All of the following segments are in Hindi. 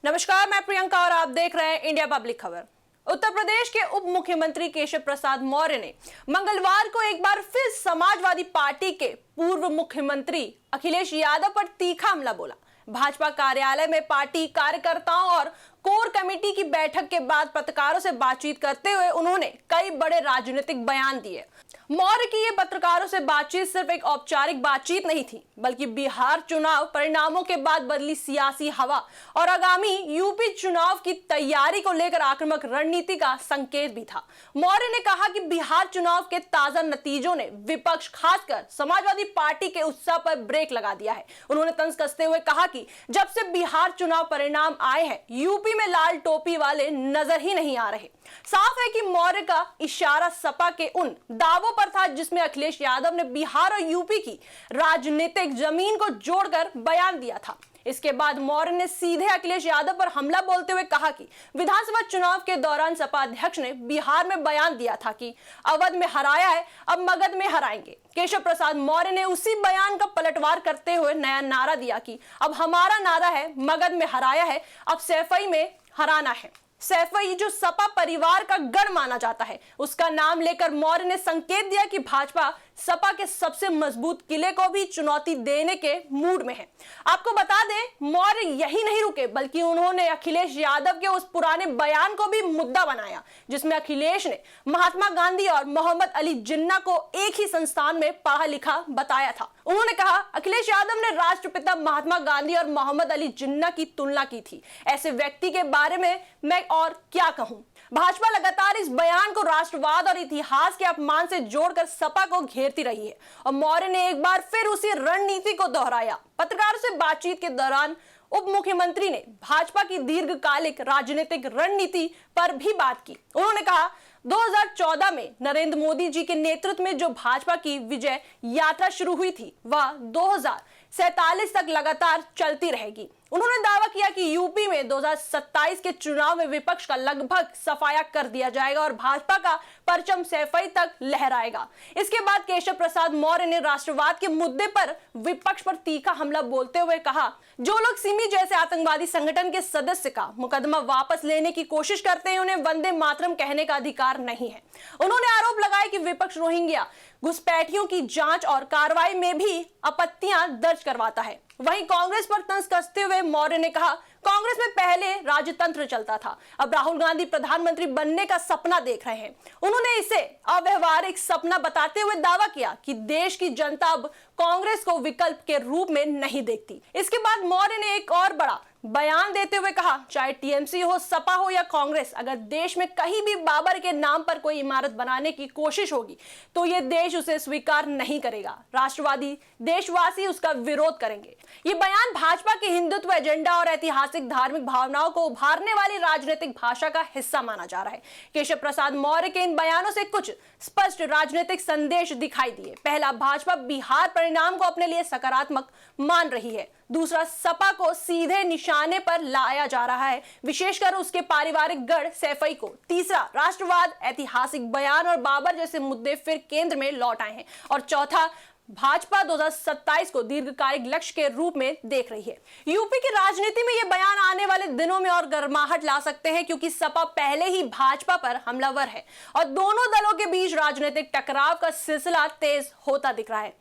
नमस्कार, मैं प्रियंका और आप देख रहे हैं इंडिया पब्लिक खबर। उत्तर प्रदेश के उप मुख्यमंत्री केशव प्रसाद मौर्य ने मंगलवार को एक बार फिर समाजवादी पार्टी के पूर्व मुख्यमंत्री अखिलेश यादव पर तीखा हमला बोला। भाजपा कार्यालय में पार्टी कार्यकर्ताओं और कोर कमेटी की बैठक के बाद पत्रकारों से बातचीत करते हुए उन्होंने कई बड़े राजनीतिक बयान दिए। मौर्य की ये पत्रकारों से बातचीत सिर्फ एक औपचारिक बातचीत नहीं थी, बल्कि बिहार चुनाव परिणामों के बाद बदली सियासी हवा और आगामी यूपी चुनाव की तैयारी को लेकर आक्रामक रणनीति का संकेत भी था। मौर्य ने कहा कि बिहार चुनाव के ताजा नतीजों ने विपक्ष, खासकर समाजवादी पार्टी के उत्साह पर ब्रेक लगा दिया है। उन्होंने तंज कसते हुए कहा कि जब से बिहार चुनाव परिणाम आए हैं, यूपी में लाल टोपी वाले नजर ही नहीं आ रहे। साफ है कि मौर्य का इशारा सपा के उन दावों पर था जिसमें अखिलेश यादव ने बिहार और यूपी की राजनीतिक जमीन को जोड़कर बयान दिया था। इसके बाद मौर्य ने सीधे अखिलेश यादव पर हमला बोलते हुए कहा कि विधानसभा चुनाव के दौरान सपा अध्यक्ष ने बिहार में बयान दिया था कि अवध में हराया है, अब मगध में हराएंगे। केशव प्रसाद मौर्य ने उसी बयान का पलटवार करते हुए नया नारा दिया कि अब हमारा नारा है मगध में हराया है, अब सैफई में हराना है। सैफई जो सपा परिवार का गढ़ माना जाता है, उसका नाम लेकर मौर्य ने संकेत दिया कि भाजपा सपा के सबसे मजबूत किले को भी चुनौती देने के मूड में है। आपको बता दें, मौर्य यही नहीं रुके, बल्कि उन्होंने अखिलेश यादव के उस पुराने बयान को भी मुद्दा बनाया जिसमें अखिलेश ने महात्मा गांधी और मोहम्मद अली जिन्ना को एक ही संस्थान में पढ़ा लिखा बताया था। उन्होंने कहा, अखिलेश यादव ने राष्ट्रपिता महात्मा गांधी और मोहम्मद अली जिन्ना की तुलना की थी। ऐसे व्यक्ति के बारे में मैं और क्या कहूं। भाजपा लगातार इस बयान को राष्ट्रवाद और इतिहास के अपमान से जोड़कर सपा को घेरती रही है और मौर्य ने एक बार फिर उसी रणनीति को दोहराया। पत्रकारों से बातचीत के दौरान उप मुख्यमंत्री ने भाजपा की दीर्घकालिक राजनीतिक रणनीति पर भी बात की। उन्होंने कहा, 2014 में नरेंद्र मोदी जी के नेतृत्व में जो भाजपा की विजय यात्रा शुरू हुई थी, वह 2047 तक लगातार चलती रहेगी। उन्होंने दावा किया कि यूपी में 2027 के चुनाव में विपक्ष का लगभग सफाया कर दिया जाएगा और भाजपा का परचम सैफई तक लहराएगा। इसके बाद केशव प्रसाद मौर्य ने राष्ट्रवाद के मुद्दे पर विपक्ष पर तीखा हमला बोलते हुए कहा, जो लोग सिमी जैसे आतंकवादी संगठन के सदस्य का मुकदमा वापस लेने की कोशिश करते हैं, उन्हें वंदे मातरम कहने का अधिकार नहीं है। उन्होंने आरोप लगाया कि विपक्ष रोहिंग्या घुसपैठियों की जांच और कार्रवाई में भी आपत्तियां दर्ज करवाता है। वहीं कांग्रेस पर तंज कसते हुए मौर्य ने कहा, कांग्रेस में पहले राजतंत्र चलता था, अब राहुल गांधी प्रधानमंत्री बनने का सपना देख रहे हैं। उन्होंने इसे अव्यवहारिक सपना बताते हुए दावा किया कि देश की जनता अब कांग्रेस को विकल्प के रूप में नहीं देखती। इसके बाद मौर्य ने एक और बड़ा बयान देते हुए कहा, चाहे टीएमसी हो, सपा हो या कांग्रेस, अगर देश में कहीं भी बाबर के नाम पर कोई इमारत बनाने की कोशिश होगी तो ये देश उसे स्वीकार नहीं करेगा। राष्ट्रवादी देशवासी उसका विरोध करेंगे। ये बयान भाजपा के हिंदुत्व एजेंडा और ऐतिहासिक धार्मिक भावनाओं को उभारने वाली राजनीतिक भाषा का हिस्सा माना जा रहा है। केशव प्रसाद मौर्य के इन बयानों से कुछ स्पष्ट राजनीतिक संदेश दिखाई दिए। पहला, भाजपा बिहार परिणाम को अपने लिए सकारात्मक मान रही है। दूसरा, सपा को सीधे निशाने पर लाया जा रहा है, विशेषकर उसके पारिवारिक गढ़ सैफई को। तीसरा, राष्ट्रवाद, ऐतिहासिक बयान और बाबर जैसे मुद्दे फिर केंद्र में लौट आए हैं। और चौथा, भाजपा 2027 को दीर्घकालिक लक्ष्य के रूप में देख रही है। यूपी की राजनीति में ये बयान आने वाले दिनों में और गर्माहट ला सकते हैं, क्योंकि सपा पहले ही भाजपा पर हमलावर है और दोनों दलों के बीच राजनीतिक टकराव का सिलसिला तेज होता दिख रहा है।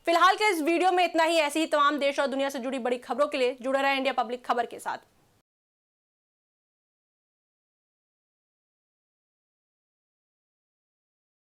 फिलहाल के इस वीडियो में इतना ही। ऐसी ही तमाम देश और दुनिया से जुड़ी बड़ी खबरों के लिए जुड़े रहें इंडिया पब्लिक खबर के साथ।